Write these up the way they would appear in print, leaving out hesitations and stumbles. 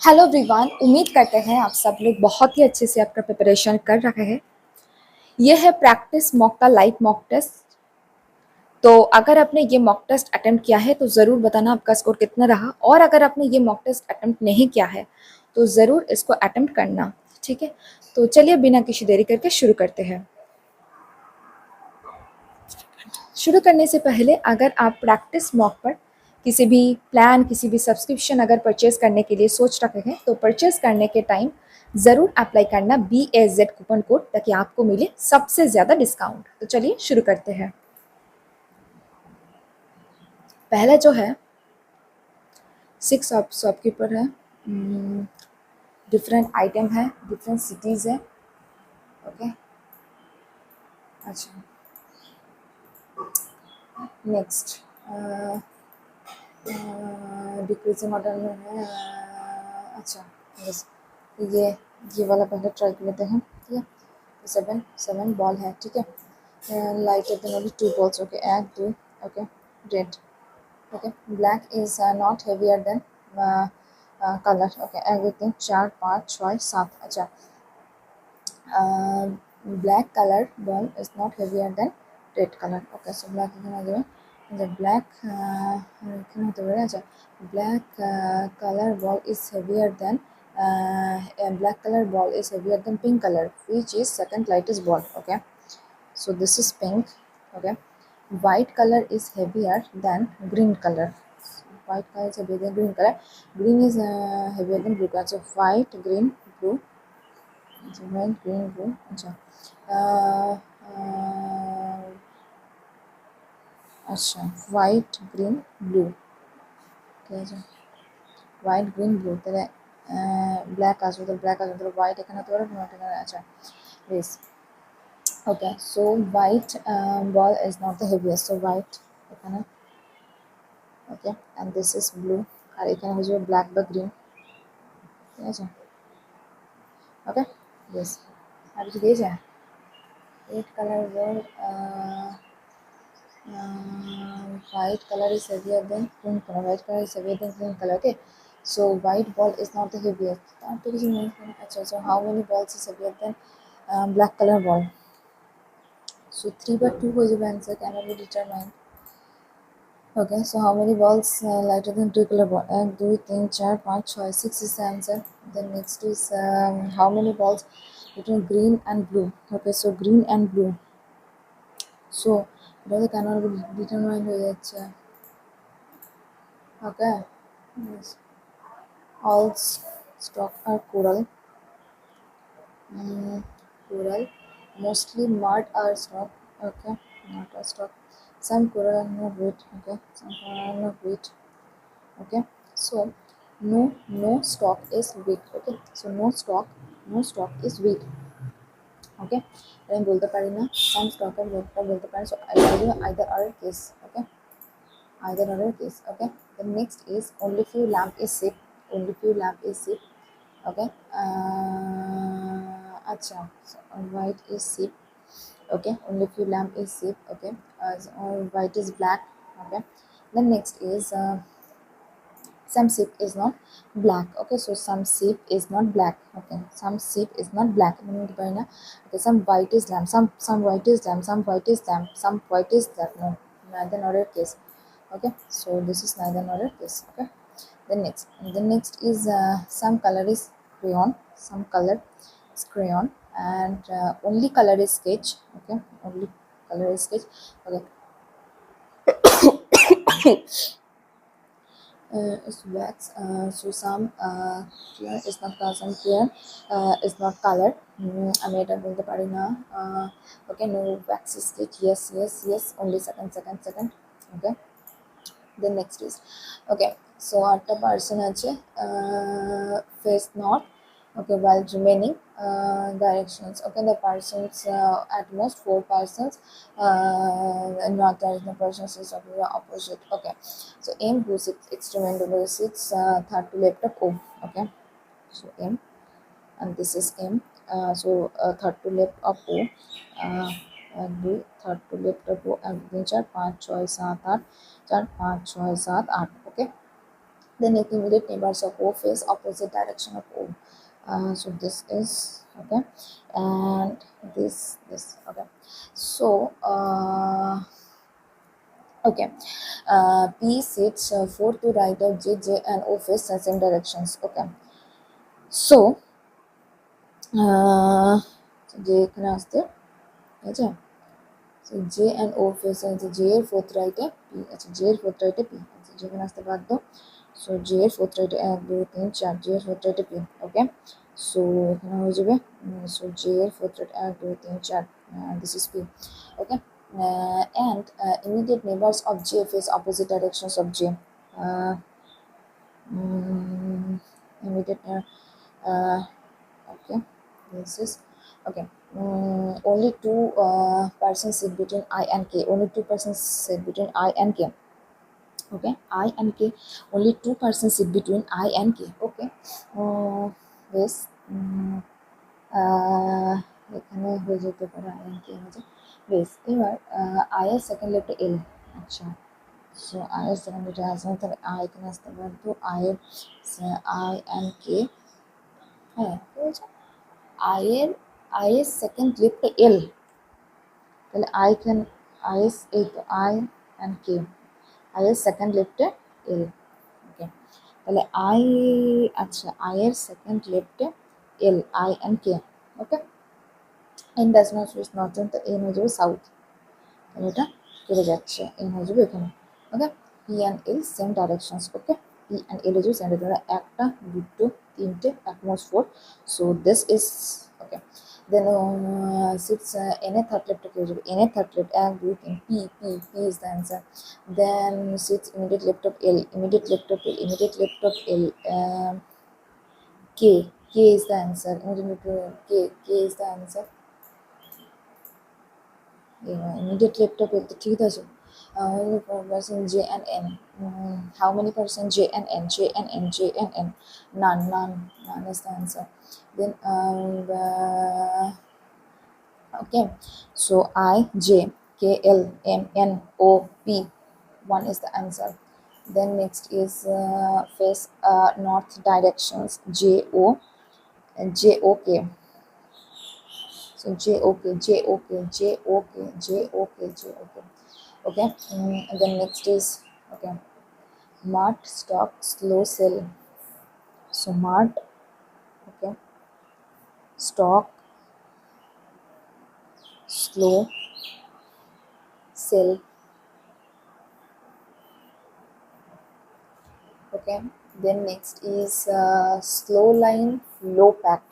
Hello everyone, उम्मीद करते हैं आप सब लोग बहुत ही अच्छे से आपका प्रिपरेशन कर रहे हैं। यह है प्रैक्टिस मॉक का लाइव मॉक टेस्ट। तो अगर आपने ये मॉक टेस्ट अटेम्प्ट किया है तो ज़रूर बताना आपका स्कोर कितना रहा, और अगर आपने ये मॉक टेस्ट अटेम्प्ट नहीं किया है तो ज़रूर इसको अटेम्प्ट करना, ठीक है। तो चलिए बिना किसी देरी करके शुरू करते हैं। शुरू करने से पहले अगर आप प्रैक्टिस मॉक पर किसी भी प्लान, किसी भी सब्सक्रिप्शन अगर परचेज करने के लिए सोच रहे हैं तो परचेज करने के टाइम ज़रूर अप्लाई करना BAZ कूपन कोड, ताकि आपको मिले सबसे ज़्यादा डिस्काउंट। तो चलिए शुरू करते हैं। पहला जो है 6 शॉपकीपर है, डिफरेंट आइटम है, डिफरेंट सिटीज़ है। ओके, अच्छा नेक्स्ट डिक्रीजिंग ऑर्डर में है। अच्छा बस ये वाला पहले ट्राई कर लेते हैं, ठीक है। 7 बॉल है, ठीक है। Lighter than only 2 balls, okay. 1 2, okay. Red, okay. Black is not heavier than colour, okay. 1 2 3 4 5 6 7, अच्छा। Black color ball is not heavier than red color, okay। So black এখানে আসবে, the black এখানে হতে পারে, আচ্ছা। Black color ball is heavier than black color ball is heavier than pink color, which is second lightest ball, okay। So this is pink, okay। White color is heavier than green color. White color is heavier than green color. Green is heavier than blue color. So white, green, blue. So white, green, blue. अच्छा अच्छा white green blue, ঠিক আছে। White green blue, তাহলে black আসবে, তাহলে black আসবে, তাহলে white এখানে হতে পারে, হোয়াইট এখানে, আচ্ছা বেশ, okay. So white ball is not the heaviest, so white এখানে, okay. And this is blue, আর এখানে হয়ে যাবে ব্ল্যাক বা গ্রিন, ঠিক আছে, ওকে বেশ। আর কিছু দিয়েছে? Red colour ball, white color is heavier than green color. White color is heavier than green color. Okay, so white ball is not the heaviest. So how many balls is heavier than black color ball? So 3/2 was the answer, cannot be determined. Okay, so how many balls lighter than 2 color ball? 1 2 3 4 5 6 6 is the answer. Then next is how many balls between green and blue? Okay, so green and blue. So it cannot be determined with it. Okay, yes. All stock are coral. Coral. Mostly mud are stock. Okay, not a stock. Some coral are not wheat. Okay, some coral are not wheat. Okay, so no stock is wheat. Okay, so no stock is wheat. Okay, আমি বলতে পারি না, some stock আর wheat বলতে পারি, so either or case. Okay, either or case, okay। The next is only few lamp is sip, only few lamp is sip, okay। Acha, so white is sip, okay। Only few lamp is sip, okay। Or white is black, okay। Then next is some sip is not black, okay। So some sip is not black, okay। Some sip is not black, okay। Some white is lamp, some white is lamp, some white is lamp, some white is that, no, neither nor a case, okay। So this is neither nor a case, okay। The next is some color is crayon, some color is crayon, and only color is sketch, okay। Only color is sketch, okay। Is wax, so some clear is not color, some clear is not color, আমি এটা বলতে পারি না, okay। No wax sketch, yes, only second, okay। Then next is, okay, so একটা person আছে, face not, okay, while remaining directions, okay। The persons at most 4 persons, not there is no persons is of the opposite, okay। So M who sits extreme end of the sits third to left of O, okay। So M, and this is M, so third to left of O, এক দুই, third to left of O, 1 2 3 4 5 6 7 8, 4 5 6 7 8, okay. Then immediate neighbors of O face opposite direction of O. So this is okay, and this okay. So okay, P sits 4 to right of J, J and O face same directions. Okay, so J এখানে আসতে আছে, so J and O face আছে J এর fourth right এ P, আচ্ছা J এর fourth right এ P, আচ্ছা যেখানে আসতে বাধ্য, so J এর fourth right এ 1 2 3 4 J এর fourth right এ P. Okay, so এখানে হয়ে যাবে, so J এর fourth right 1 2 3 4, this is P. Okay, and immediate neighbors of J face opposite directions of J. Immediate okay, this is okay. Only two persons sit between I and K. Only two persons sit between I and K. Okay, I and K. Only two persons sit between I and K. Okay, this এখানে হয়ে যেতে পারে I and K হয়ে, বেশ এবার I এর second লেফটে L। আচ্ছা, সো I এর সেকেন্ড লেফটে আসবে না, তাহলে I এখানে আসতে পারতো I এর I and K। হ্যাঁ কি বলছে, I এর সেকেন্ড লেফটে L, তাহলে I এর এই তো I and K, I এর সেকেন্ড লেফটে L। ওকে, তাহলে আচ্ছা I এর সেকেন্ড লেফটে L, I and K। Okay, N does not reach northern, তো N হয়ে যাবে সাউথ, তাহলে এটা চলে যাচ্ছে, N হয়ে যাবে এখানে। ওকে, P and L same directions. Okay, P and L হয়ে যাবে সেম ডাইরেকশন, একটা দুটো তিনটে একমোস্ট four, so this is okay. Then six N এর থার্ড লেফটে কি হয়ে যাবে, N এর third left 1 2 3 P is the answer। Then six immediate left of L, immediate left of L, immediate left of L, K is the answer, immediate left of K is the answer। immediate left of L তো ঠিক আছে। percent J and N, how many percent J and N, J and N, J and N, none is the answer। Then okay, so I J K L M N O P, 1 is the answer। Then next is face north directions, J O K, so J O K J O K J O K J O K J O K। Okay, and then next is okay, mart stock slow sell, so mart okay, stock slow sell। Okay, then next is slow line low packed,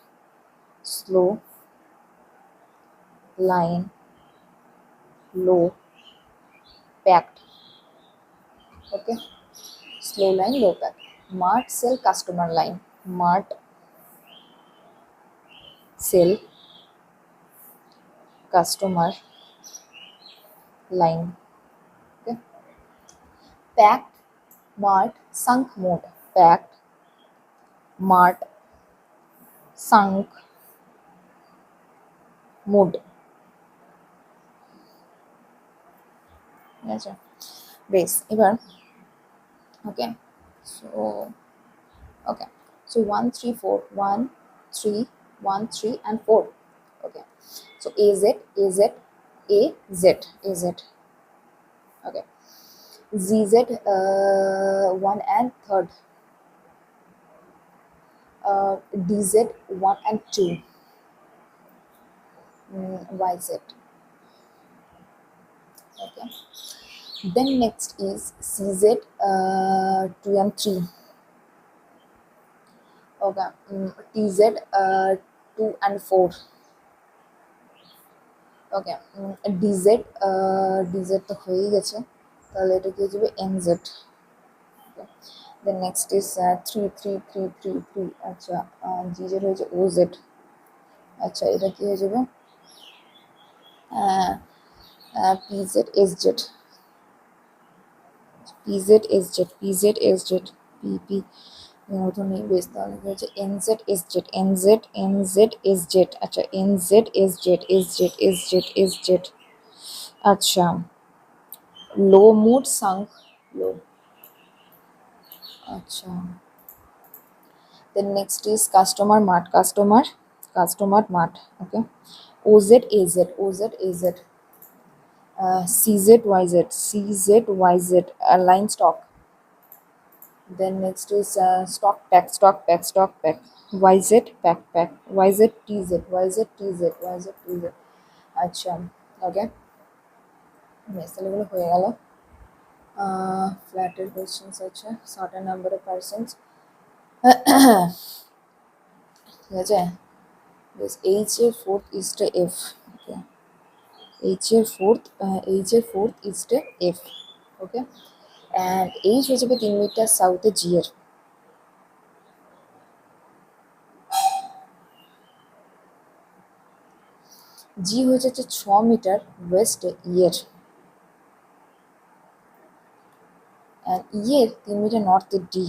slow line low packed। Okay, slow line low packed। mart sell customer line, mart sell customer line। Okay, packed mart sunk mode, packed mart sunk mode। আচ্ছা বেশ এবার okay, so okay, so 1 3 4 1 3 1 3 and 4। Okay, so AZ AZ AZ AZ। Okay, ZZ 1 and third, DZ 1 and 2, YZ। Okay, then next is CZ 2 and 3। Okay, TZ 2 and 4। Okay, DZ DZ তো হয়েই গেছে, তাহলে এটা কি হয়ে যাবে এনজেড। Then next is 3 3 3 3 3। আচ্ছা জিজেড হয়েছে ওজেড। আচ্ছা এটা কি হয়ে যাবে PZ SZ, PZ SZ PZ SZ PP তো নেই বেশ, তাহলে কি হচ্ছে NZ SZ NZ NZ SZ. আচ্ছা NZ SZ SZ SZ SZ. আচ্ছা লো মুড সাঙ্ক লো। আচ্ছা, then next is customer mart, customer mart, okay. OZ AZ, OZ AZ, CZ YZ, CZ YZ, line stock. Then next is stock pack, stock pack, stock pack. YZ pack pack. YZ TZ, YZ TZ, YZ TZ. আচ্ছা, ওকে, মেসেলগুলো হয়ে গেল। ফ্ল্যাটের questions আছে, certain number of persons, ঠিক আছে। বেশ, H এর fourth ইস্টে এফ, ওকে, এইচ এর ফোর্থ ইস্টে এফ, ওকে। অ্যান্ড এইচ হয়ে যাবে 3 মিটার সাউথে জি এর, জি হয়ে যাচ্ছে 6 মিটার ওয়েস্টে ইয়ের, অ্যান্ড ইয়ের 3 মিটার নর্থে ডি,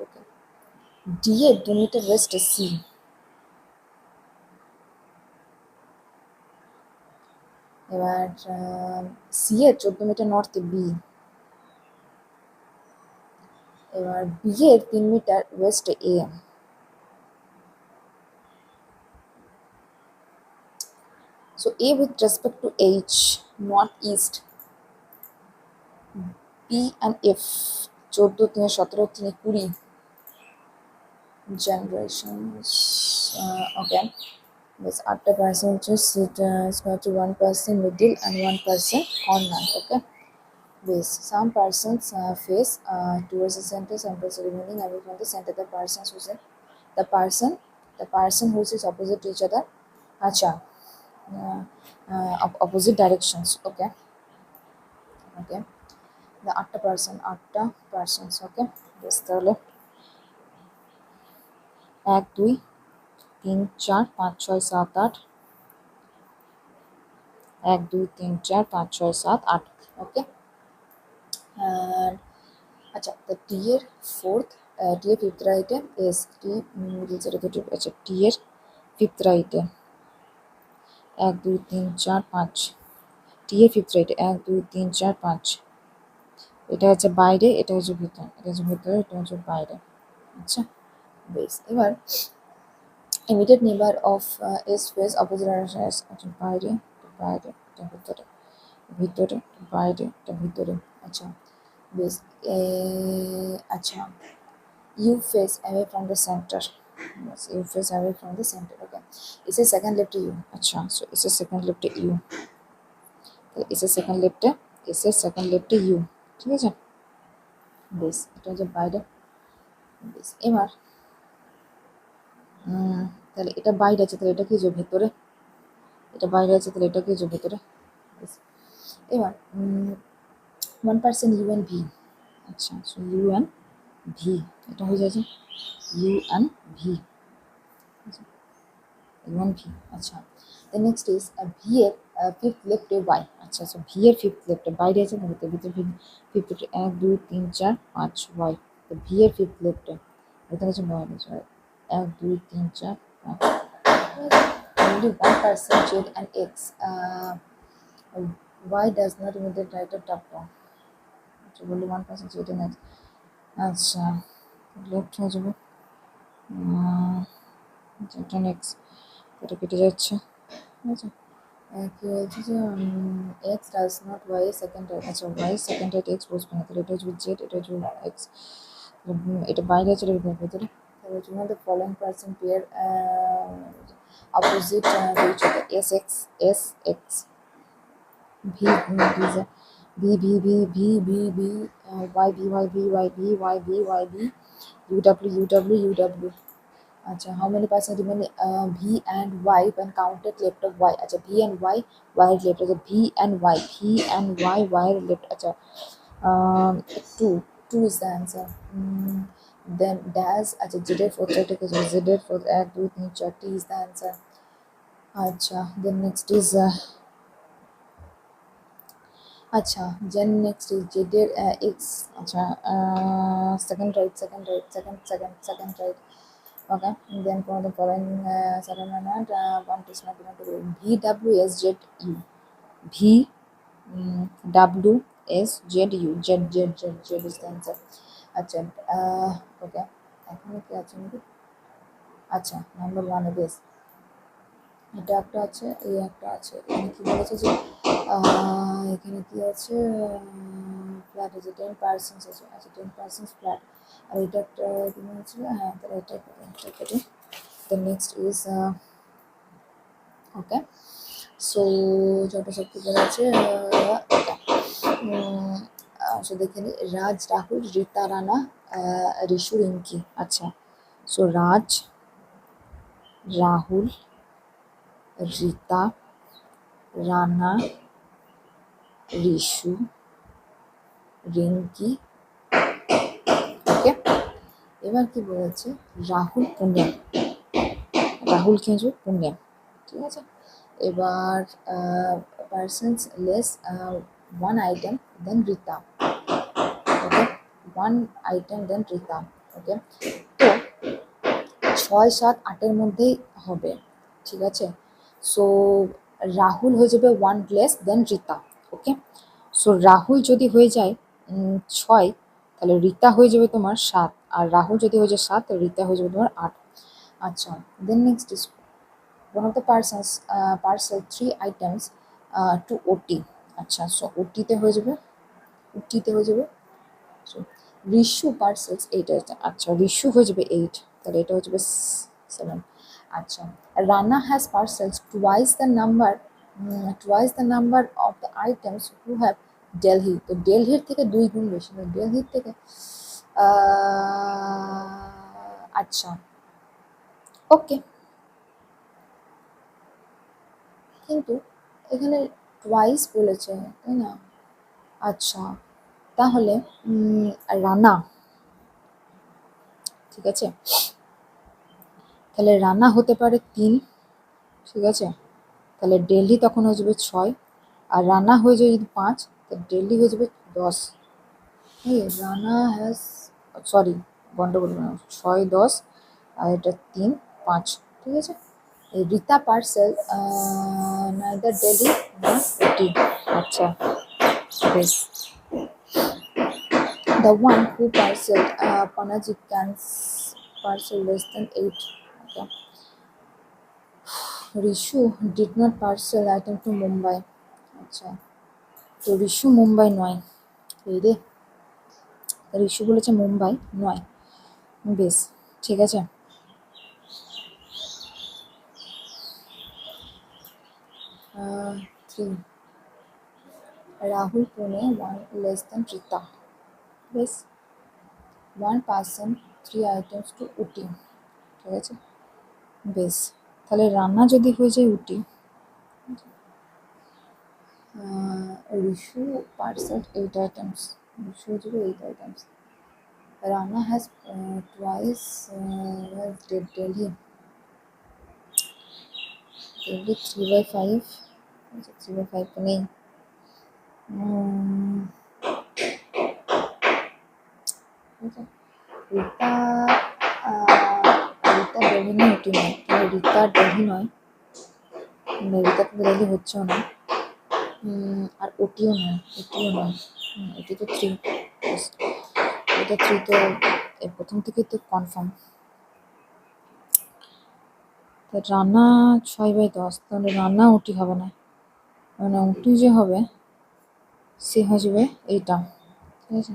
ওকে। ডি এর 2 মিটার ওয়েস্টে সি, এবার সি এর 14 মিটার নর্থে বি, এবার বি এর 3 মিটার ওয়েস্টে A. So A with respect to H, northeast, P and F, 14 থেকে 17 থেকে 20 generations, okay. This 8% is equal to 1% middle and 1% corner, okay. This some persons face towards the center, some person remaining away from the center. The person who is opposite to each other, acha, opposite directions, okay, okay. The 8 persons, okay. Yes, তাহলে 1 2 3 4 5 6 7 8, 1 2 3 4 5 6 7 8, okay. And acha, the T এর fourth, T এর fifth right is T middle derivative, acha, T এর fifth right 1 2 3 4 5, T এর fifth right 1 2 3 4 5, এটা হচ্ছে বাইরে, এটা হচ্ছে ভিতরে, এটা হচ্ছে ভিতরে, এটা হচ্ছে বাইরে, আচ্ছা। বেশ, এবার immediate neighbor of is face opposite direction, আচ্ছা, বাইরে, বাইরে, এটা ভিতরে, ভিতরে, বাইরে, এটা ভিতরে, আচ্ছা। বেশ, আচ্ছা, you face away from the center, yes, you face away from the center, okay. It's a second left to you, আচ্ছা, so it's a second left to you, it's a second left, it's a second left to you, ঠিক আছে। বেশ, এটা হচ্ছে বাইরে। বেশ, এবার তাহলে এটা বাইরে আছে, তাহলে এটা কি যে ভেতরে, এটা বাইরে আছে, তাহলে এটা কি যে ভেতরে। এবার 1% ইউ এন ভি, আচ্ছা, সো ইউ এন ভি, এটা হয়ে যাচ্ছে U N V, U N V, আচ্ছা। দেন নেক্সট ইজ ভি এর ফিফথ লেফটে ওয়াই, আচ্ছা, সো ভি এর ফিফথ লেফটে বাইরে আছে, ভিতরে ভিতরে ফিফথ লেফটে 1 2 3 4 5 ওয়াই, তো ভি এর ফিফথ লেফটে এটা হচ্ছে Y, 1 2 3 4 5, only 1% Z and X. Y does not immediate right of top down. So only 1% Z and X. আচ্ছা, লেফট হয়ে যাবে Z and X, এটা কেটে যাচ্ছে, ঠিক আছে। কি বলছে যে X does not Y second right, আচ্ছা, Y second right X বসবে না, তাহলে এটা হচ্ছে Z, এটা হচ্ছে X, এটা বাইরে আছে, এটা ভিতরে, তাহলে হচ্ছে the following person pair opposite to each other, SX, SX, V, V, V, V, V, V, V, Y, B, Y, B, Y, B, Y, B, Y, B, U, W, U, W, U, W. আচ্ছা, how many percent remain V and Y when counted left of Y? আচ্ছা, V and Y, Y এর left, আচ্ছা, V and Y, V and Y, Y এর left, আচ্ছা, 2 is the answer. Then dash, আচ্ছা, Z এর fourth right থেকে Z এর fourth 1 2 3 4 T is the answer. আচ্ছা, then next is আচ্ছা, then next is Z এর X, আচ্ছা, second right, second right, okay. Then for the following second one, one is not given to V W S Z U, V WSZU, Z is the answer. আচ্ছা, ওকে, এখানে কি আছে নাকি? আচ্ছা, number 1 base, এটা একটা আছে, এই একটা আছে। এখানে কি বলেছে যে এখানে কি আছে, ফ্ল্যাট আছে 10% আছে। আচ্ছা, 10% ফ্ল্যাট, আর এটা একটা কি বলেছিল, হ্যাঁ, তাহলে এটা কেটে the next is okay. So যটা সব ঠিক আছে, সো দেখে নিই, রাজ, রাহুল, রীতা, রানা, রিশু, রিঙ্কি। আচ্ছা, সো রাজ, রাহুল, রীতা, রানা, রিশু, রিঙ্কি। ওকে, এবার কি বলেছে, রাহুল, পুণ্যা, রাহুল কিন্তু পুণ্যা, ঠিক আছে। এবার পার্সনস লেস 1 item দেন রীতা, ওকে, 1 item দেন রীতা। ওকে, তো 6, 7, 8-এর মধ্যেই হবে, ঠিক আছে। সো রাহুল হয়ে যাবে 1 লেস দেন রীতা। ওকে, সো রাহুল যদি হয়ে যায় 6, তাহলে রীতা হয়ে যাবে তোমার 7, আর রাহুল যদি হয়ে যায় 7, রীতা হয়ে যাবে তোমার 8। আচ্ছা, then next is one of the persons parcel 3 items to OT। আচ্ছা, সো ওটিতে হয়ে যাবে, ওটিতে হয়ে যাবে। So Rishu parcels 8 item। আচ্ছা, রিশু হয়ে যাবে 8, তাহলে এটা হয়ে যাবে 7। আচ্ছা, Rana has parcels twice the number of the items who have Delhi। তো দিল্লির থেকে 2 গুণ বেশি, দিল্লির থেকে আচ্ছা, ওকে, কিন্তু এখানে টুয়াইস বলেছে, তাই না? আচ্ছা, তাহলে রানা, ঠিক আছে, তাহলে রানা হতে পারে 3, ঠিক আছে, তাহলে দিল্লি তখন হয়ে যাবে 6, আর রানা হয়ে যাবে যদি 5, তাহলে দিল্লি হয়ে যাবে 10। রানা হ্যাজ, সরি, গন্ডগোল, 6, 10, আর এটা 3, 5, ঠিক আছে। রীতা পার্সেল নাইদার দিল্লি না ওটি। আচ্ছা, বেশ। The one who parceled Panaji can's parcel less than 8. Okay. Rishu did not parcel item to Mumbai. আচ্ছা, তো রিশু মুম্বাই নয়, এই রে, রিশু বলেছে মুম্বাই নয়। বেশ, ঠিক আছে। Three, Rahul Pune 1 less than Rita. বেশ, 1 person 3 items to উটি, ঠিক আছে। বেশ, তাহলে রান্না যদি হয়ে যায় উটি, রিশু parceled 8 items, রিশু হয়ে যাবে 8 items। Rana has twice Delhi 3/5, 3/5 তো নেই। রীতা, রীতা দিল্লি নয়, ওটি নয়, তাহলে রীতা দিল্লি নয়, রীতা তো দিল্লি হচ্ছেও না, আর ওটিও নয়, এটিও নয়, এটি তো 3, এটা 3 তো প্রথম থেকে তো কনফার্ম। তো রান্না 6/10, তাহলে রান্না ওটি হবে না, মানে ওটি যে হবে সে হয়ে যাবে এইটা, ঠিক আছে।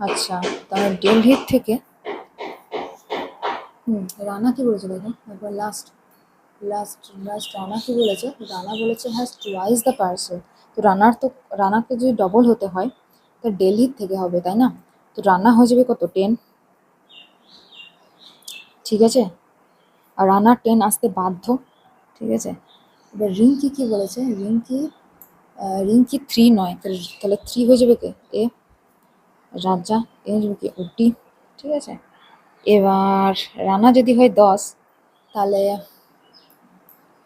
আচ্ছা, তাহলে দিল্লির থেকে রানা কি বলেছে দেখো একবার, লাস্ট রানা কি বলেছে, রানা বলেছে হ্যাজ টুয়াইস দ্য পার্সেল। তো রানাকে যদি ডবল হতে হয় তো দিল্লির থেকে হবে, তাই না? তো রানা হয়ে যাবে কত, 10, ঠিক আছে, আর রানা 10 আসতে বাধ্য, ঠিক আছে। এবার রিঙ্কি কি বলেছে, রিঙ্কি 3 নয়, তাহলে 3 হয়ে যাবে কে, এ রাজা, এ হয়ে যাবে কি ওটি, ঠিক আছে। এবার রানা যদি হয় 10, তাহলে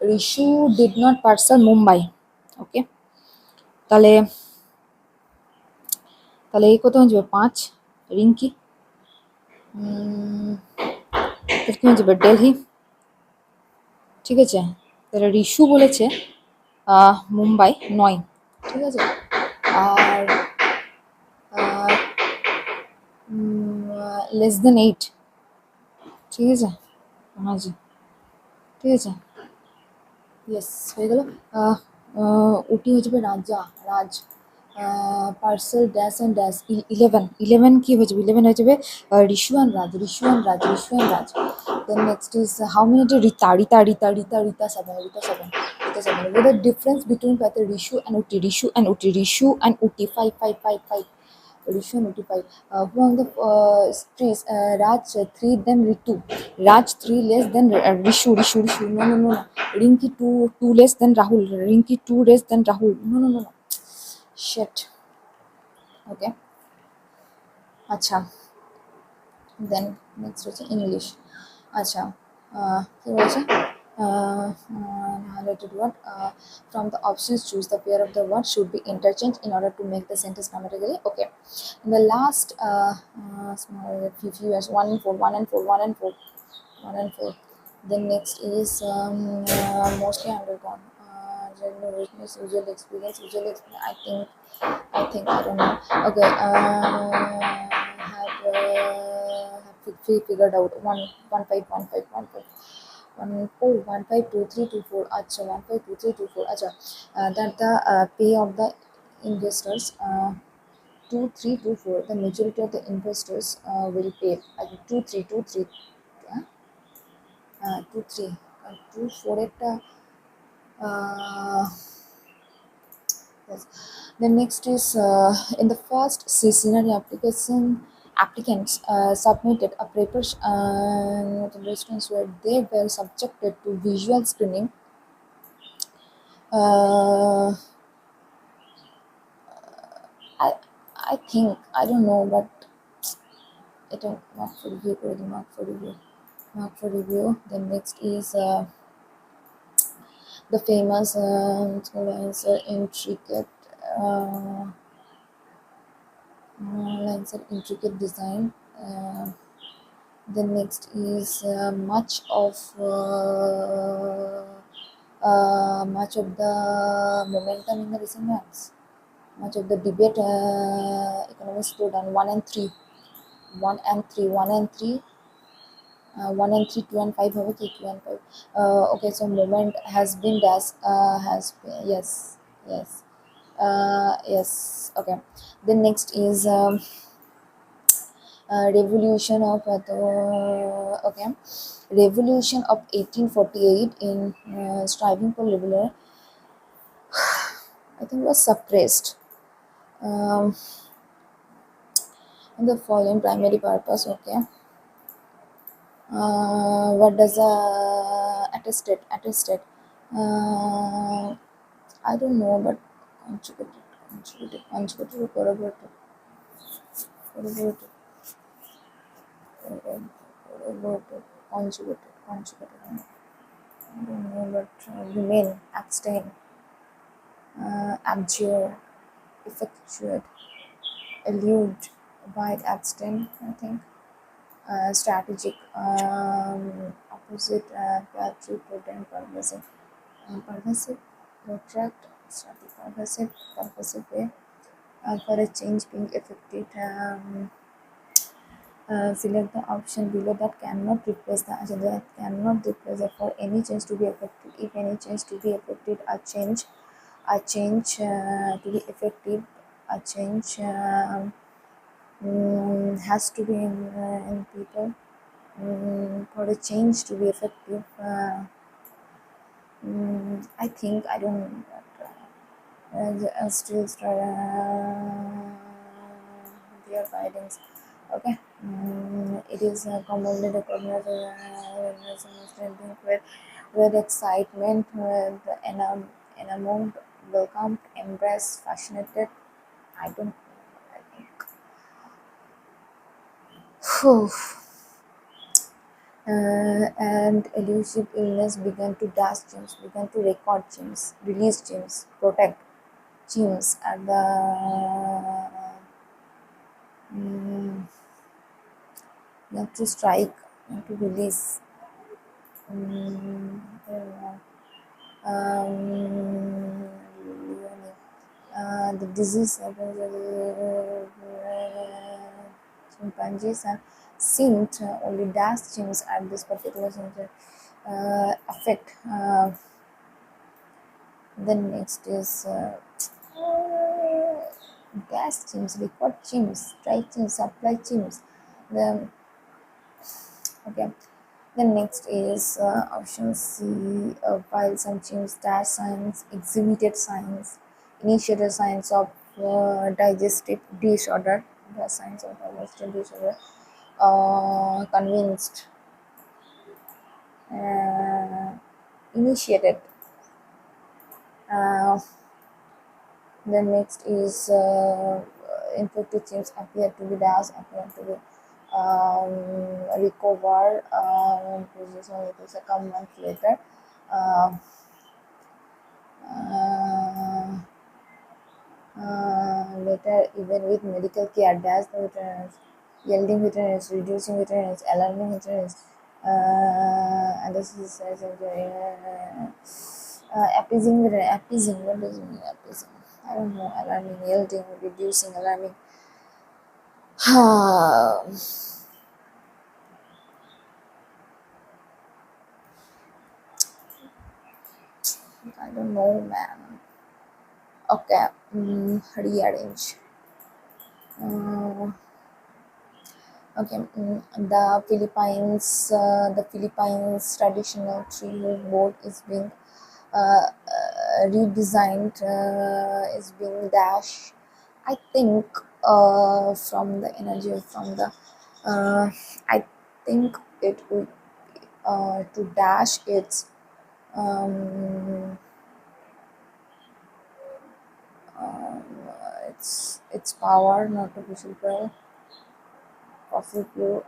Rishu did not parcel Mumbai. Okay, তাহলে এই কত হয়ে যাবে 5, রিঙ্কি কি হয়ে যাবে দিল্লি, ঠিক আছে। তাহলে রিশু বলেছে মুম্বাই 9, ঠিক আছে। আর লেস দেন 8, ঠিক আছে, হ্যাঁ জি, ঠিক আছে, ইয়েস হয়ে গেল। ওটি হয়ে যাবে Raja, Raj, parcel dash and dash 11, 11 কি হয়ে যাবে, 11 হয়ে যাবে Rishu and Raj, Rishu and Raj, Rishu and Raj. Then next is how many day Rita, Rita Rita Rita Rita 7, Rita 7, Rita 7. What the difference between Rishu and Uti, Rishu and Uti, Rishu and Uti, 5, 5, 5, 5. Rishu and Uti 5. Who on the trees? Raj 3, then Ritu. Raj 3 less than Rishu, Rishu, Rishu. No, no, no, no. Rinki 2 less than Rahul. Rinki 2 less than Rahul. No, no, no, no. Shit. Okay. Acha. Then next হচ্ছে English. আচ্ছা, কি বলছে, highlighted word, from the options choose the pair of the word should be interchanged in order to make the sentence grammatically okay. In the last small few years, 1 and 4, 1 and 4, 1 and 4, 1 and 4. Then next is mostly undergone, general witness, usual experience, I think I don't know. Okay, have figured out 1, 1, 5, 1, 5, 1, 5, 1, 4, 1, 5, 2, 3, 2, 4. Acha, 1, 5, 2, 3, 2, 4. Acha, that the pay of the investors 2, 3, 2, 4. The majority of the investors will pay 2, 3, 2, 3. 2, 3, 2, 4 একটা yes. The next is in the first scenario applicants submitted a paper the restaurants where they were subjected to visual screening. I think I don't know, but it mark for review, mark for review. Then next is the famous intricate lines of intricate design. Then next is much of the momentum in the recent months, much of the debate economists put on 1 and 3, 1 and 3, 1 and 3, 1 and 3, 2 and 5 have 2 and 5. Okay, so moment has been dash has been, yes, yes, yes, okay. Then next is revolution of okay, revolution of 1848 in striving for liberal I think was suppressed. In the following primary purpose, okay. What does attested I don't know, but contributed corroborated conjugated I don't know, but remain, abstain, abjure, effectuate, elude, abide, abstain, I think. Strategic, opposite, patriot, potent, pervasive, pervasive, protract, static, pervasive way, for a change being effected. Select the option below that cannot replace the agenda, that cannot replace it for any change to be effective. If any change to be effective, a change to be effective, a change has to be in people. For a change to be effective, I think I don't still their guidance. Okay, it is commonly recognized with excitement, with enamored, welcomed, embraced, fascinated. I don't know, I think. And elusive illness began to dash gems, began to record gems, release gems, protect gems at the not to strike, not to release. The disease chimpanzees and seemed only dash chimps at this particular center affect. Then next is gas chimps, record chimps, dry chimps, supply chimps. The okay. Then next is option C, while some chimps dash signs, exhibited signs, initiated signs of digestive disorder, the signs of digestive disorder, convinced, initiated. Uh, then next is infected chimps appear to be dash, appear to be recover, a couple months later. Uh, later, even with medical care, dash the veterans, yielding veterans, reducing veterans, alarming veterans, and this is appeasing veterans. Appeasing, what does it mean? Appeasing? I don't know. Alarming, yielding, reducing, alarming. I don't know, man. Okay, rearrange. Okay, the Philippines traditional three-hole board is being redesigned, is being dash. I think from the energy from the, I think it would to dash um, its power, not to be super fossil fuel.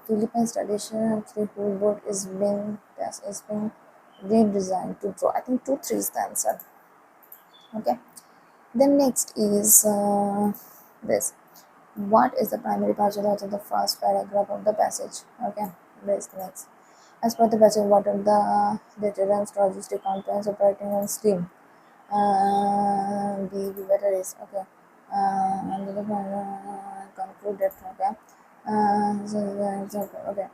Philippines traditional three-hole board is being redesigned to draw. I think 2-3 is the answer. Okay. Then next is this. What is the primary postulate of the first paragraph of the passage? Okay. This next. As per the passage, what are the deterrence, logistic compliance, operating on steam? The better is okay. And the conclude that okay. Okay.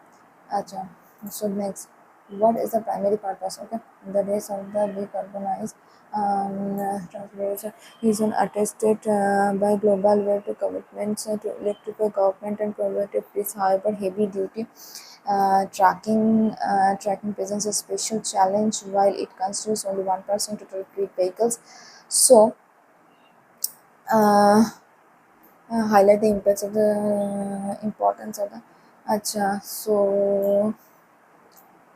Acha. So next, what is the primary purpose? Okay, the race of the decarbonized transportation is attested by global world to commitments to electrify government and promote peace. However, heavy duty tracking presents a special challenge while it constitutes only 1% of total fleet vehicles. So, highlight the impacts of the importance of the. Acha. So.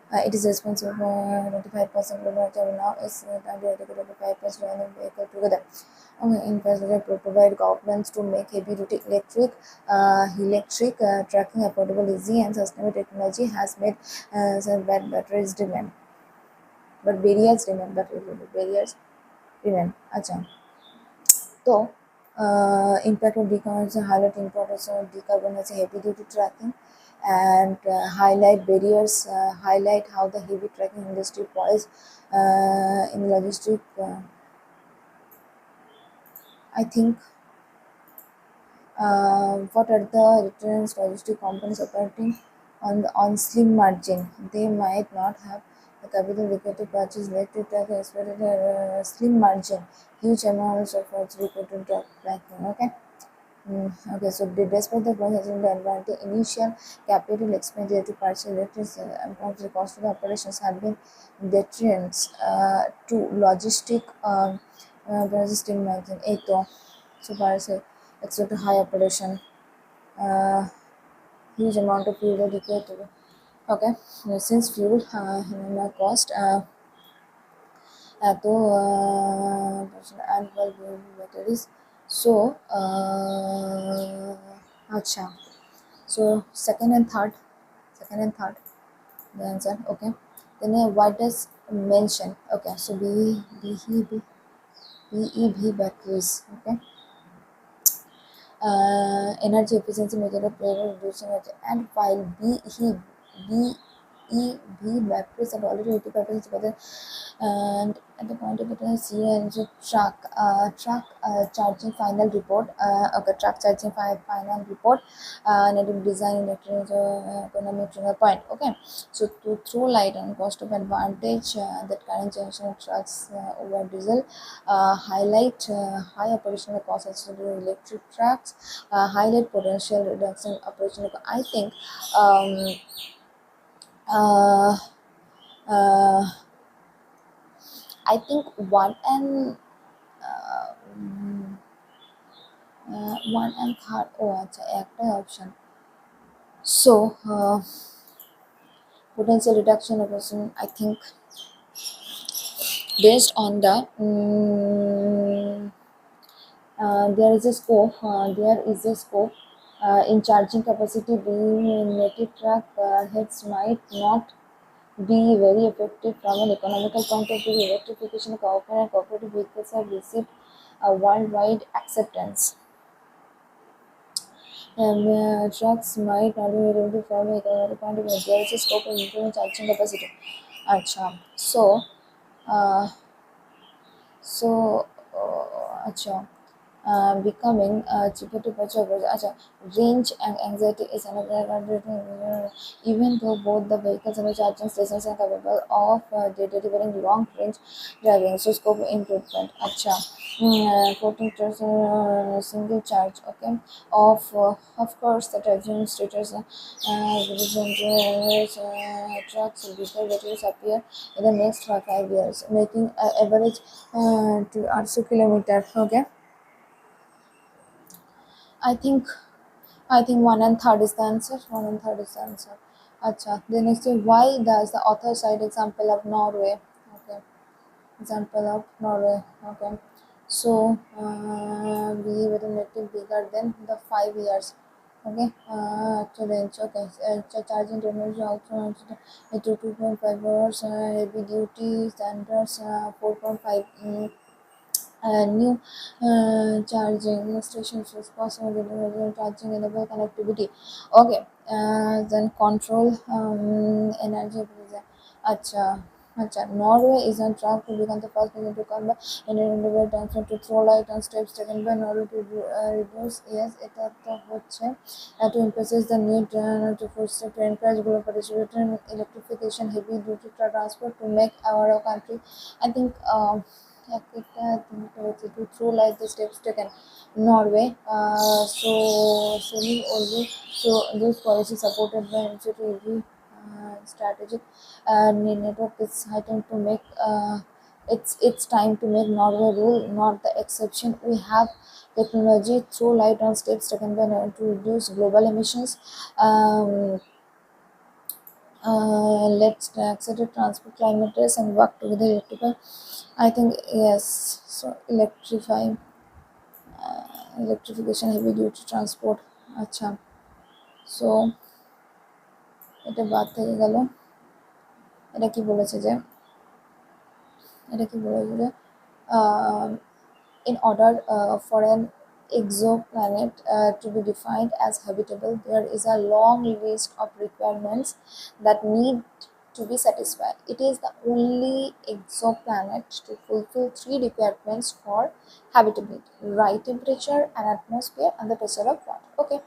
It is responsible for 25% global now is dedicated to 5% running vehicle together. Infrastructure to provide governments to make heavy duty electric tracking affordable, easy, and sustainable. Technology has made some bad batteries demand, but barriers remain. Barriers remain. Acha. So, impact of decarbonization, highlight importance of decarbonization heavy duty tracking, and highlight barriers, highlight how the heavy tracking industry plays in logistic. I think what are the returns logistic companies operating on slim margin? They might not have the capital required to purchase electric truck expected slim margin, huge amounts of what's required to truck tracking. Okay. Okay, so despite the processing the advantage, initial capital expenditure to purchase electric and the cost of the operations have been deterrents to logistic logistic margin. So far, say except high operation, uh, huge amount of fuel required to. Okay, since fuel cost to annual batteries. So, acha. So second and third, the answer. Okay. Then what does mention? Okay. So BEV batteries. Okay. Energy efficiency method of player reducing it, and while EV batteries are already 85%, and at the point of the CNG charging final report. Okay, truck charging final report. Native design electric economic trigger point. Okay, so to throw light on cost of advantage that current generation trucks over diesel, highlight high operational costs associated with electric trucks, highlight potential reduction in operational. I think uh, uh, I think one and third. Oh, আচ্ছা একটাই option. So potential reduction of person, I think based on the there is a scope in charging capacity being in native truck heads might not be very effective from an economical point of view. Electrification of cooperative vehicles have received a worldwide acceptance. Trucks might not be able to from an economical point of view. There is a scope of improving charging capacity. Acha. Uh, so acha. Becoming cheaper to purchase. Acha. Range and anxiety is another. Even though both the vehicles and the charging stations are capable of delivering long range driving, so scope improvement. Acha. 14% single charge. Okay. Of course, the charging stations trucks before batteries appear in the next 5 years, making average to 8 kilometer. Okay. I think I think one and third is the answer. One and third is the answer. Acha. The next is why does the author cite example of Norway? Okay. Example of Norway. Okay. So we were a little bigger than the 5 years. Okay. Range. Okay. Charging terminals also to 2.5 hours. Heavy duty standards 4.5. New charging stations was possible with charging enable connectivity. Okay, then control energy production. Acha. Acha. Norway is on track to become the first nation to come back in individual transfer to throw light on steps taken by Norway to reduce. Yes, এটা তো হচ্ছে to emphasize the need to foster to encourage global participation in electrification heavy duty transport to make our country. I think. To through like the steps taken Norway. So those policies supported by Institute strategic network is heightened to make it's time to make Norway rule, not the exception. We have technology through light on steps taken by Norway to reduce global emissions. Let's accelerate transport climate risk and work together electrical. I think yes. So electrification heavy duty transport. আচ্ছা so এটা বাদ থেকে গেল এটা কি বলেছে যে in order for an exoplanet to be defined as habitable, there is a long list of requirements that need to be satisfied. It is the only exoplanet to fulfill 3 requirements for habitability: right temperature, an atmosphere, and the pressure of water. Okay,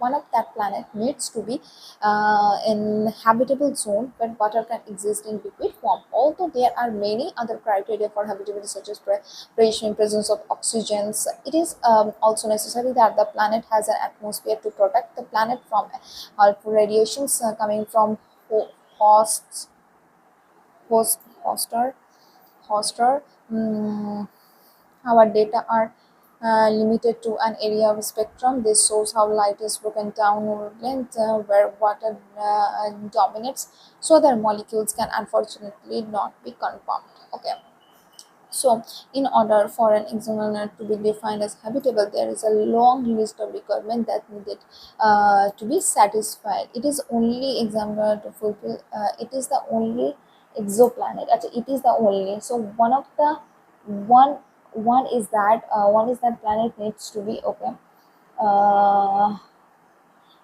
one of that planet needs to be in habitable zone where water can exist in liquid form. Although there are many other criteria for habitability such as pressure, presence of oxygen, it is also necessary that the planet has an atmosphere to protect the planet from harmful radiations coming from hosts hoster. Our data are limited to an area of spectrum. This shows how light is broken down over length where water dominates, so their molecules can unfortunately not be confirmed. Okay. So, in order for an exoplanet to be defined as habitable, there is a long list of requirements that needed to be satisfied. It is only examiner to fulfill. It is the only exoplanet. Actually, it is the only. So one one is that planet needs to be okay. Uh,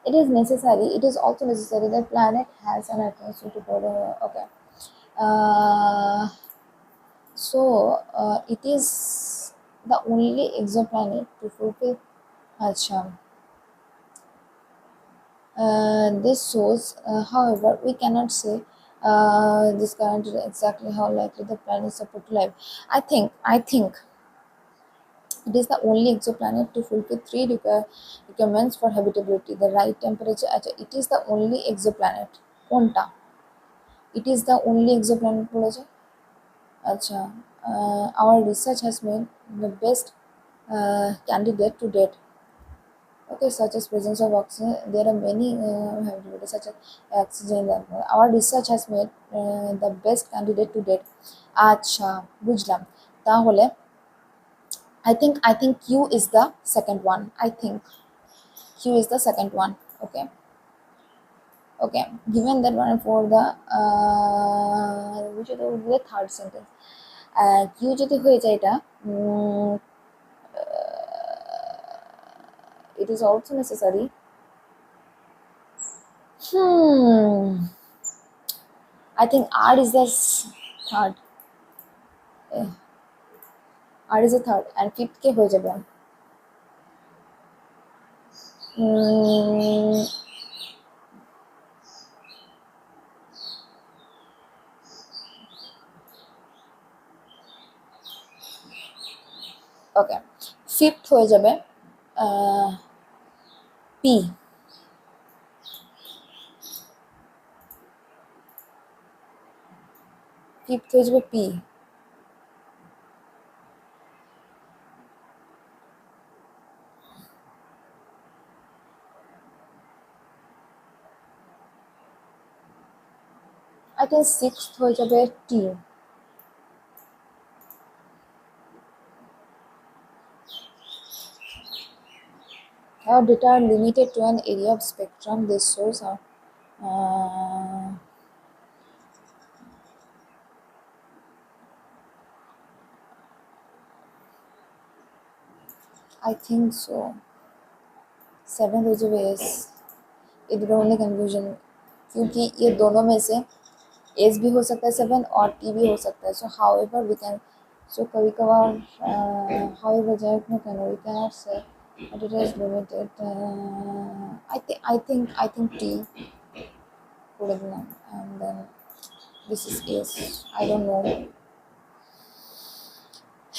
It is necessary. It is also necessary that planet has an atmosphere to follow. Okay. It is the only exoplanet to fulfill. Acha. This shows, however, we cannot say this currently exactly how likely the planet is supposed to live. I think it is the only exoplanet to fulfill three requirements for habitability: the right temperature. It is the only exoplanet. Konta. It is the only exoplanet. Acha. Our research has made the best candidate to date. Okay, such as presence of oxygen. There are many habitability such as oxygen. Our research has made the best candidate to date. আচ্ছা বুঝলাম তাহলে I think Q is the second one. I think Q is the second one. Okay, given that one for the which is the third sentence. Q যদি হয়ে যায় এটা it is also necessary. I think R is the third. R is the third and fifth কে হয়ে যাবে ওকে fifth হয়ে যাবে P. Fifth হয়ে যাবে P. I think sixth হয়ে যাবে T. Our data are limited to an area of spectrum. This shows how I think so. Seventh हो जाए S. इधर only confusion क्योंकि ये दोनों में से S भी हो सकता है 7 और T भी हो सकता है. So however we can कभी कभार however जाए अपने कहना we cannot say but it is limited. I think T would have known and then this is S. I don't know.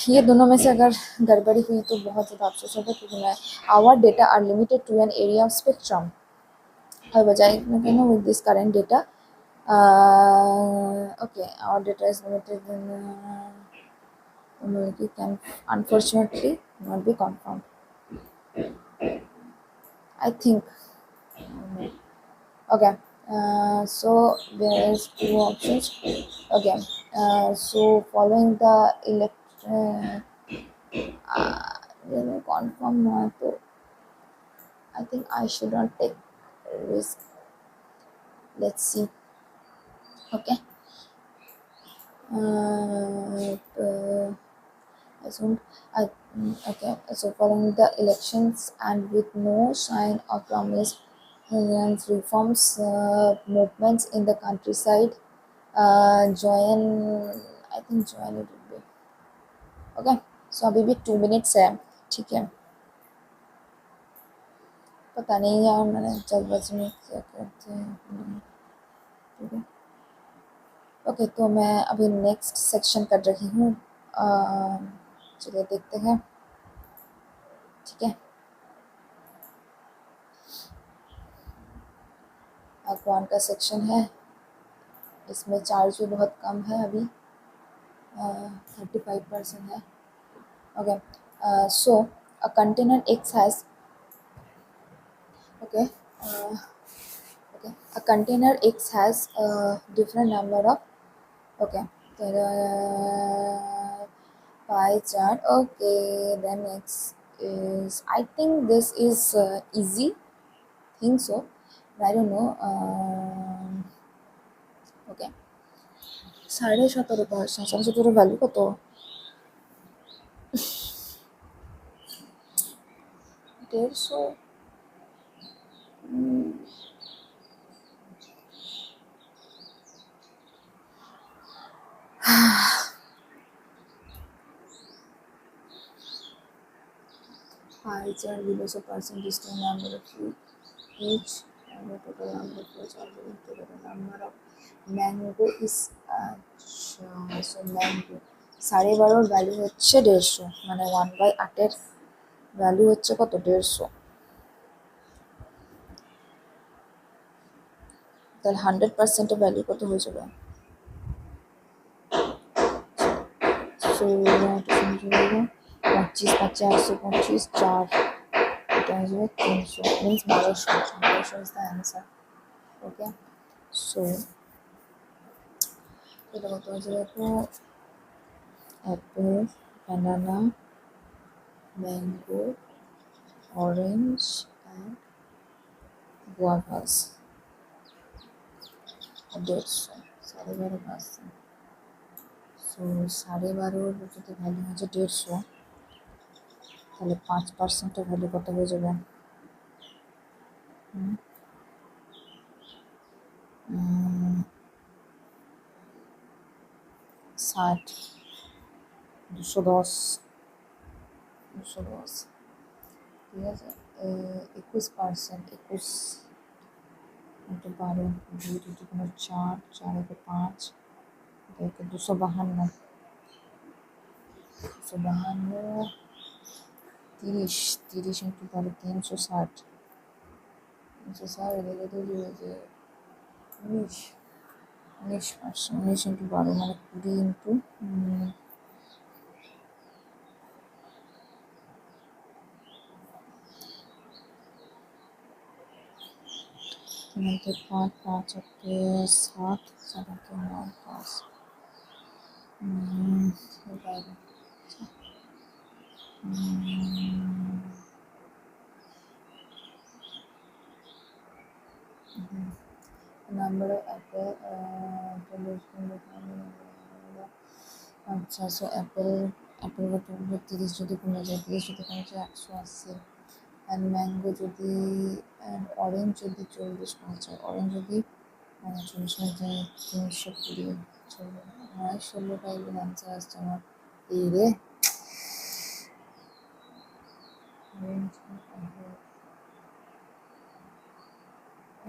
ये दोनों में से अगर गड़बड़ी हुई तो बहुत ज़्यादा अफसोस होगा क्योंकि मैं our data are limited to an area of spectrum. और बजाय मैं कहना with this current data okay our data is limited in can unfortunately not be confirmed. I think okay so there is two options. Okay so following the confirm to I think I should not take risk. Let's see. Okay okay so following the elections and with no sign of promised reforms movements in the countryside join I think join it would be okay so अभी भी 2 minutes है ठीक है पता नहीं यार मैंने जल्दबाजी में क्या करते हैं ठीक है ओके तो मैं अभी नेक्स्ट सेक्शन कर रही हूँ चलिए देखते हैं ठीक है अगवान का सेक्शन है इसमें चार्ज भी बहुत कम है अभी 35% है okay so a container X has a container X has a different number of pie chart. Okay then next is I think this is easy think so but I don't know okay 17.5 value কত 150 pie chart below so percentage to number of each and the total number of fruits are given to the number of mango is so mango 12.5 value হচ্ছে 150 মানে 1/8 value হচ্ছে কত 150 তাহলে 100% এর value কত হয়ে যাবে সো 25 50 4 এটা হয়ে যাবে 300 means 1200 is the answer. Okay, so এটা কত হয়ে যাবে তো apple, banana, mango, orange and guavas. 12.5%. So 12.5 যদি ভ্যালু হচ্ছে 150 তাহলে 5% ভ্যালু কত হয়ে যাবে 60 210 ঠিক আছে 21% 21 into 12 2 2 4 4 के 5 एक 252 30 into 12 360 এদিকে তো যে 19 into 12 মানে 20 into 5 5 के 7 7 के 9 5 number of apple আচ্ছা সো অ্যাপেল কত 30 যদি কমে যায় 30 যদি কমে যায় 180 অ্যান্ড ম্যাঙ্গো যদি অ্যান্ড অরেঞ্জ যদি 40 কমে যায় অরেঞ্জ যদি 40 কমে যায় 320 16টা এগুলো আনসার আসছে আমার এই রে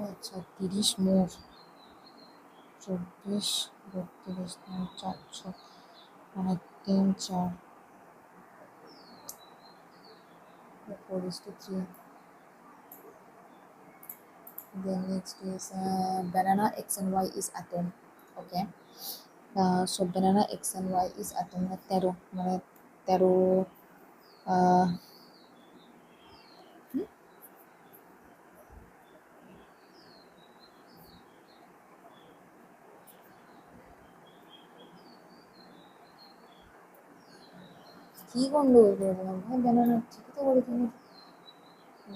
আচ্ছা 30 মোর 24 32 400 মানে 3 4 4:3. Then next is banana x and y is atom. Okay, so banana x and y is atom মানে 13 মানে 13 কি গন্ডগোল করে দিলাম ভাই ব্যানানা ঠিকই তো করে তুমি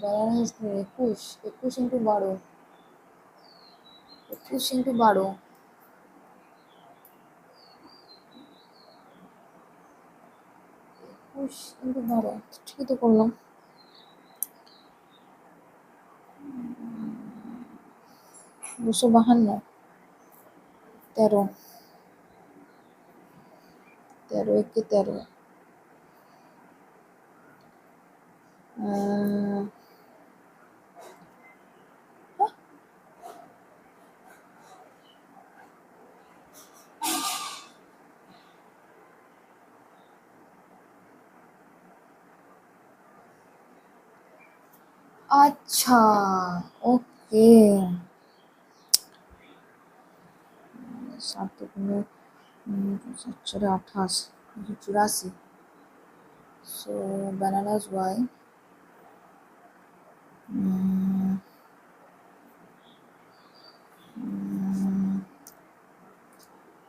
ব্যানানা 21 into 12 21 into 12 ঠিকই তো করলাম 252 13 একে 13 আচ্ছা ওকে 7 দুগুণে 28 84 so bananas y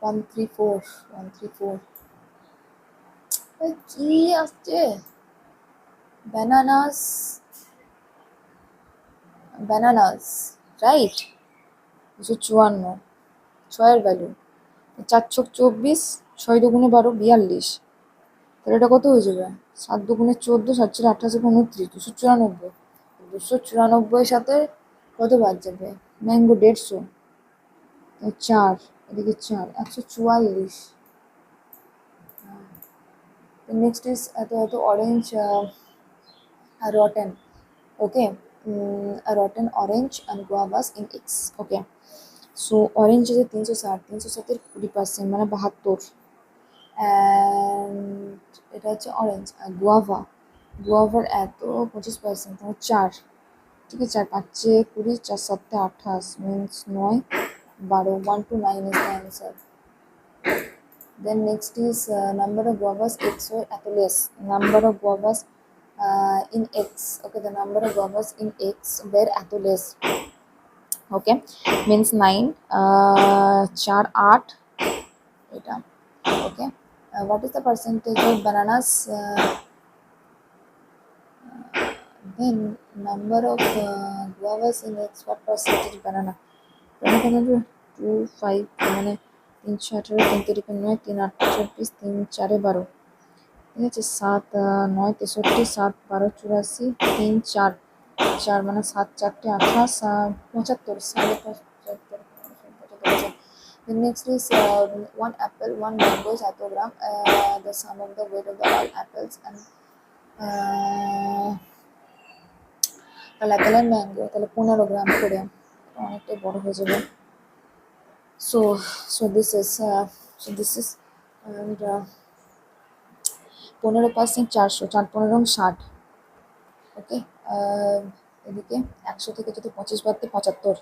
134 কি আসছে bananas রাইট 254 ছয়ের ভ্যালু 4 ছক 24 6 দুগুণে 12 42 তাহলে এটা কত হয়ে যাবে 7 দুগুণে 14 7 4 28 29 294 294 সাথে কত বাদ যাবে? ম্যাঙ্গো 150, 4, এদিকে 4, 144. নেক্সট ইজ এত orange rotten. Okay, rotten orange and guavas in X. Okay, so orange is 360 20% মানে 72, and এটা হচ্ছে অরেঞ্জ। আর গুয়াভার এত 25% তোমার 4, ঠিক আছে। 4 5 20, 4 7 28 means 9 12, 1 to 9 is the answer. Then next is number of guavas X or এত less, number of guavas in X. Okay, the number of guavas in X were এত less. Okay, means 9, 4 8 এটা। Okay, what is the percentage of bananas? Then number of guavas in X, what percentage banana? 2 5 মানে 3 18 3 3 9 3 8 24 3 4 12, ঠিক আছে। 7 9 63 7 12 84 3 4 4 মানে 7 4 28 75 75। The next is 1 apple 1 mango is এত গ্রাম, the sum of the weight of the all apples and তাহলে অ্যাপেলের mango তাহলে 15 গ্রাম করে, অনেকটাই বড় হয়ে যাবে। So this is and 15% 400, 4 15 60। ওকে, এদিকে 100 থেকে যদি 25 বাদ দিই 75,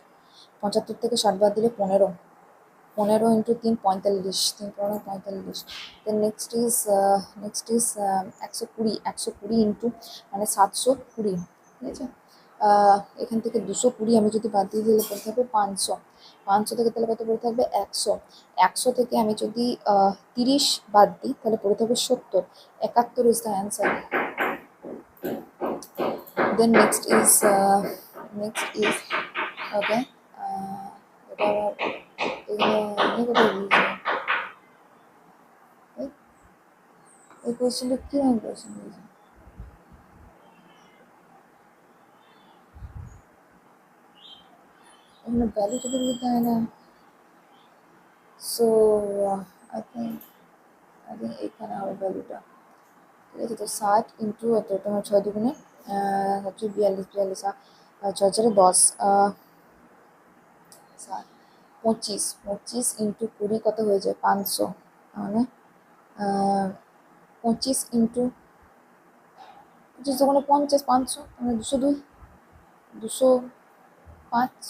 75 থেকে 60 বাদ দিলে 15, 15 into 3 45, 3 45। Then next is 120, 120 into মানে 720, ঠিক আছে। এখান থেকে 220 আমি যদি বাদ দিয়ে দিলে পড়ে থাকবে 500, 500 থেকে তাহলে কত পড়ে থাকবে 100, 100 থেকে আমি যদি 30 বাদ দিই তাহলে পড়ে থাকবে 70, 71 is the answer. Then next is okay, এটা আবার এই কোয়েশ্চেনটা কি রকম কোয়েশ্চেন দিয়েছে? এখানে ভ্যালু তো দিতে হয় না। সো আই থিঙ্ক এইখানে হবে ভ্যালুটা, ঠিক আছে। তো 60 ইন্টু এত তোমার 6 দুগুণে হচ্ছে 42, 42 6 4 10, 25, 25 ইন্টু 20 কত হয়ে যায় 500, মানে 25 ইন্টু 25 দুগুণে 50, 500 মানে 202, 205।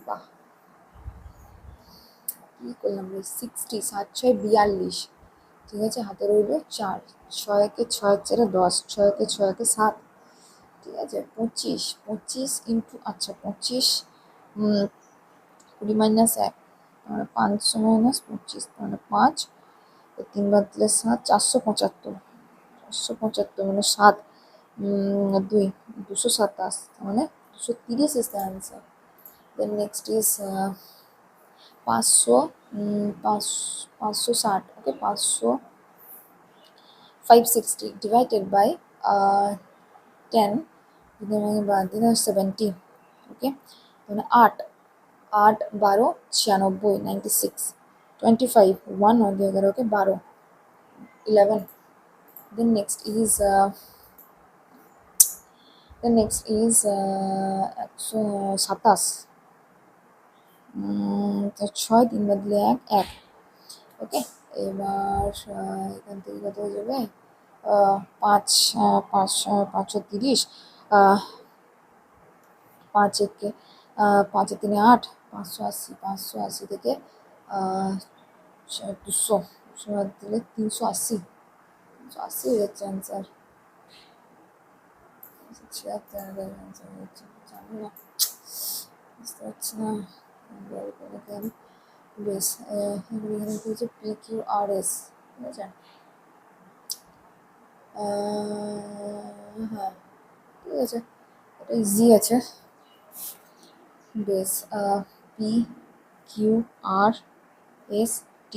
বাহ, কী করলাম রে, 60, 7 6 42, ঠিক আছে। হাতে রইল 4, 6 একে 6 4 10, 6 একে 6 একে 7, ঠিক আছে। 25, 25 ইন্টু 25 20 মাইনাস 1 মানে 500 মাইনাস 25 মানে 5, 3 বাদ দিলে 7, 475, 475 মানে 7 2 227 মানে 230 is the answer. Then next is 500 560, okay, 500 560 divided by 10 যদি আমি বাদ দিই 70, ওকে, মানে 8 8 12 96 96, 25 1 और 11, okay, 12 11। Then next is 127, তো 6 3 বাদ দিলে 1 1, ওকে। এবার এখান থেকে কত হয়ে যাবে 5 5 530, 5 একে 5 3 8, 580, 580 থেকে 200 বাদ দিলে 380, 380 হয়ে যাচ্ছে অ্যান্সার। জানি না, বুঝতে পারছি না বেশ। এখানে কি হচ্ছে PQRS, ঠিক আছে। হ্যাঁ, ঠিক আছে, এটা ইজি আছে বেশ। PQRST,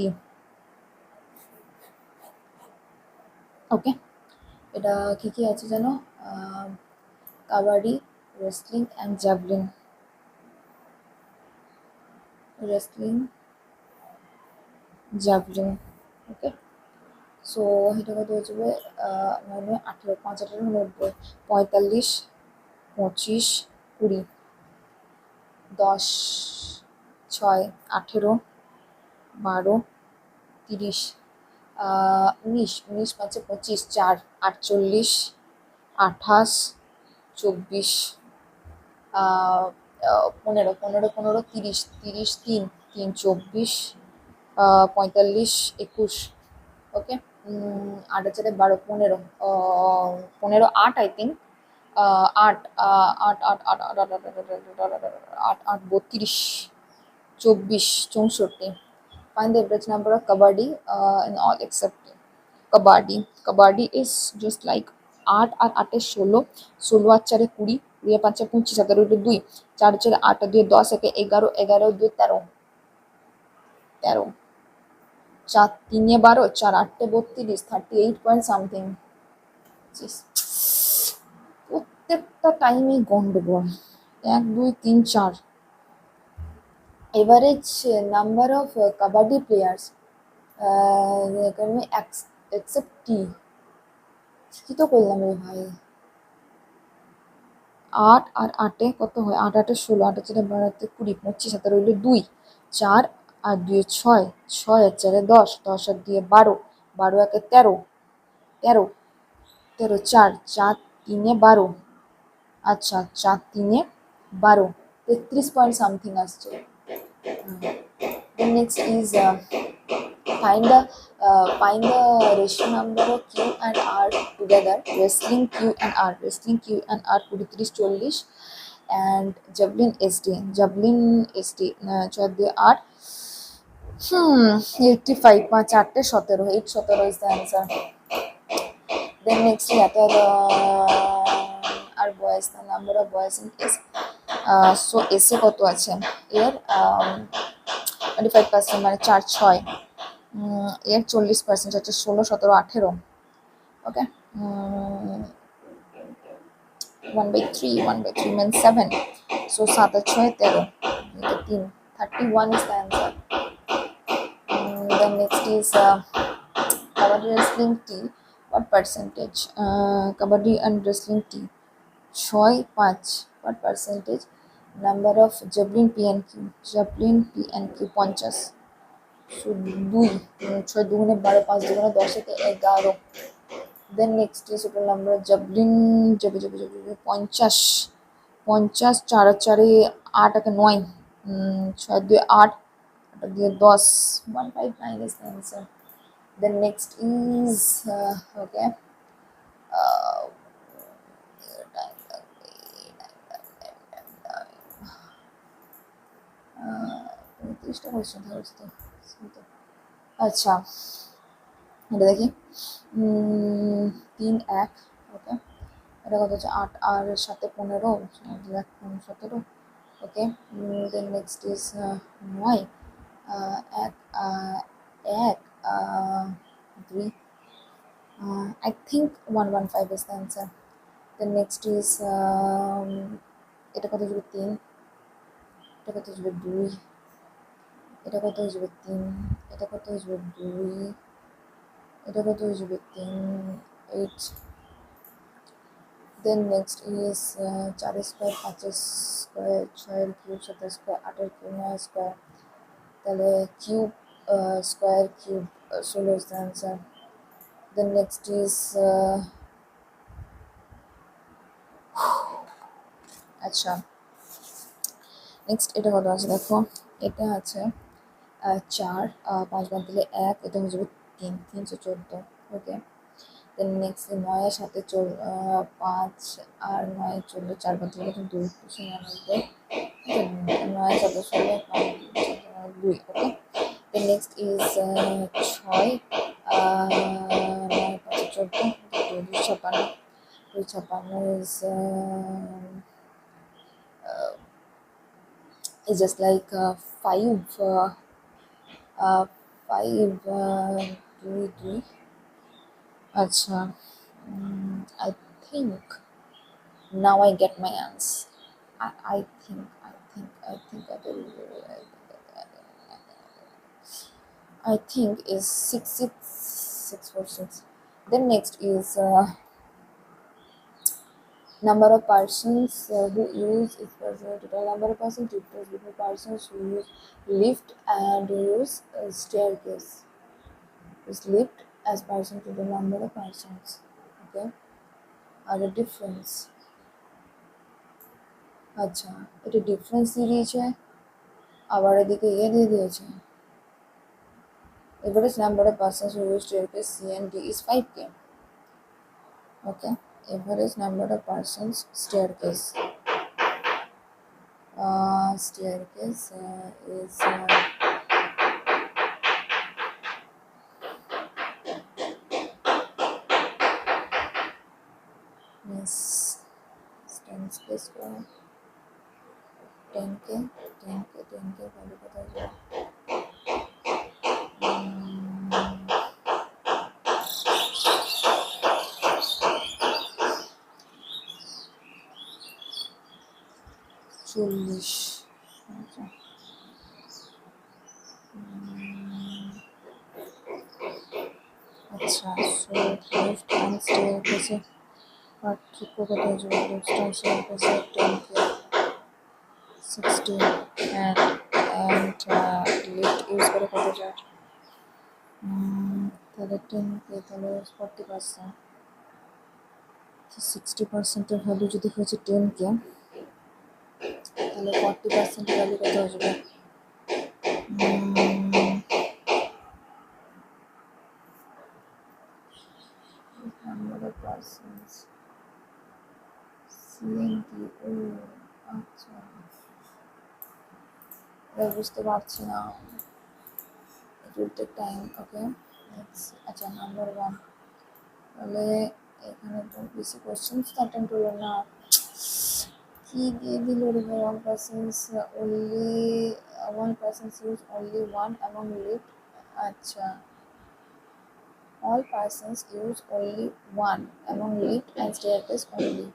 ওকে। এটা কি কি আছে জানো, kabaddi, wrestling and javelin. Wrestling, javelin. Okay. So এটা কত হচ্ছে 9 18 5 18 90 45 25 20 10 6 18 12 30 19 19 5 25 4 48 28 24 15 15 15 30 30 3 3 24 45 21 ওকে 8 4 12 15 15 8 I think 8 8 8 8 8 8 8 8 32 24 64. Find the average number of kabaddi in all except kabaddi. Kabaddi is just like 8 আর 8 16 16 আর 4 20 20 আর 5 25 17 2 4 4 8 2 10 1 11 11 2 13 13 4 3 12 4 8 32 38 পয়েন্ট সামথিং। প্রত্যেকটা টাইমে গন্ডগোল। 1 2 3 4 average number of kabaddi players except টি কি তো করলাম রে ভাই। 8 আর 8 কত হয় 8 8 16 8 4 12 20 25 17 হইলো 2 4 আর 2 6 6 আর 4 10 10 আর 2 12 12 আর 13 13 13 4 4 3 12 আচ্ছা 4 3 12 33 পয়েন্ট সামথিং আসছে। Then next is find the ratio number of Q and R together. Wrestling Q and R, wrestling Q and R 23 40 and javelin SD, javelin SD 14 8 85 5 8 17 8 17 is the answer. Then next we have our boys, the number of boys in S. So S এ কত আছে এর 25% মানে 4 6 এর 40% হচ্ছে 16 17 18 ওকে 1/3 1/3 means 7 so 7 R 6 13 3 31 is the answer. Then next is kabaddi wrestling T, what percentage? Kabaddi and wrestling T 6 5 what percentage? Number of javelin P and Q, javelin P and Q 50 so 2 6 2 12 5 2 10 থেকে 11. Then next is total number of javelin 50 50 4 4 8 R 9 6 2 8 8 2 10 159 is the answer. Then next is okay আচ্ছা এটা দেখি 3 1 ওকে এটা কত হচ্ছে 8 আর 7 15 17 ওকে দেন next is 9 1 1 3 I think 115 is the answer. Then next is এটা কত হবে 3 এটা কত হবে 2 এটা কত হবে 3 এটা কত হবে 2 এটা কত হবে 3 8. Then next is 4 square 5 square 6 cube 7 square 8 cube 9 square তাহলে cube square cube 16 is the answer. Then next is আচ্ছা নেক্সট এটা কত আছে দেখো এটা আছে 4 5 বাদ দিলে 1 এটা হয়ে যাবে 3 314 ওকে দেন নেক্সট 9 এর সাথে 5 আর 9 14 4 বাদ দিলে 2 299 9 7 16 2 ওকে দেন next is 6 9 5 14 256 256 is just like 5 5 2 3 আচ্ছা I think Now I get my answer. I think I think is 66646. Then next is number of persons who use is total number of persons, difference between persons who use lift and use staircase. Is lift as person to the number of persons. Okay, আর difference আচ্ছা এটা difference দিয়ে দিয়েছে আবার এদিকে দিয়ে দিয়েছে average number of persons who use staircase C and D is 5k. Okay, average number of persons staircase is yes staircase 10k value कता है चल्लिश अच्छा सो लेफ्ट हैंड स्टेयरकेस पार्थक्य कत हो left hand staircase 10k 60 and lift use করে কত যায় তাহলে 10k তাহলে 40% 60% এর ভ্যালু যদি হচ্ছে 10k তাহলে 40% এর ভ্যালু কত হবে number of persons CNT আচ্ছা বুঝতে পারছি না it will take time. Okay, let's আচ্ছা নাম্বার 1 তাহলে এখানে তো বেশি কোশ্চেন্স অ্যাটেন্ড করলো না কি দিয়ে দিল রে one persons use only one among lift আচ্ছা all persons use only one among lift and staircase only.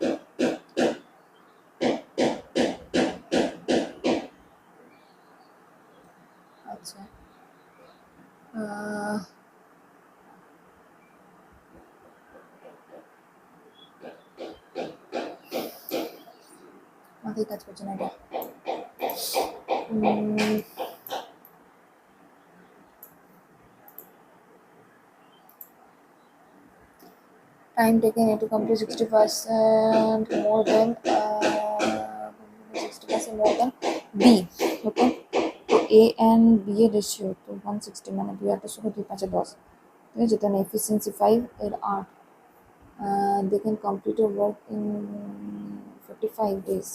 আচ্ছা মাথায় কাজ করছে না এটা time taken to complete 60% more than 60% more than B. Okay, so A and B এর ratio তো 160 মানে 2 8 সহ 2 5 10 ঠিক আছে যেটা এফিসিয়েন্সি 5 এর 8 they can complete a work in 45 days.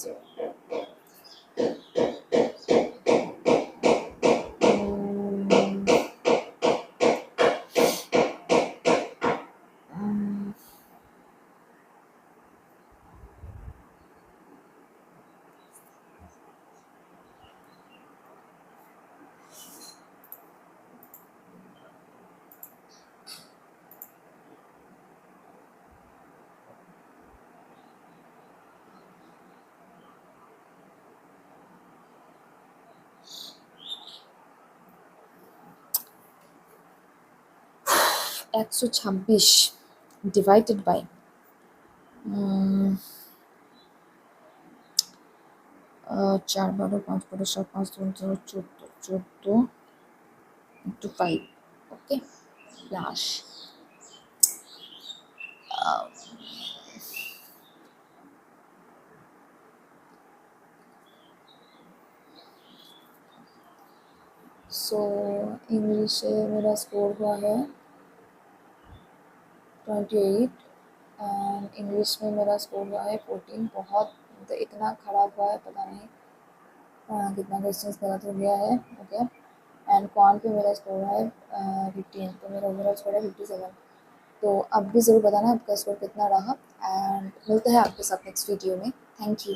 একশো 26 divided by 4 12 5 12 7 5 14 into 5. Okay, plus so English से मेरा स्कोर हुआ है 28 एंड इंग्लिश में मेरा स्कोर हुआ है 14. बहुत तो इतना खराब हुआ है पता नहीं कितना क्वेश्चन गलत हो गया है. ओके एंड कॉन पे मेरा स्कोर है 15 तो मेरा ओवरऑल स्कोर है 57. तो अब भी ज़रूर बताना आपका स्कोर कितना रहा एंड मिलते हैं आपके साथ नेक्स्ट वीडियो में. Thank you.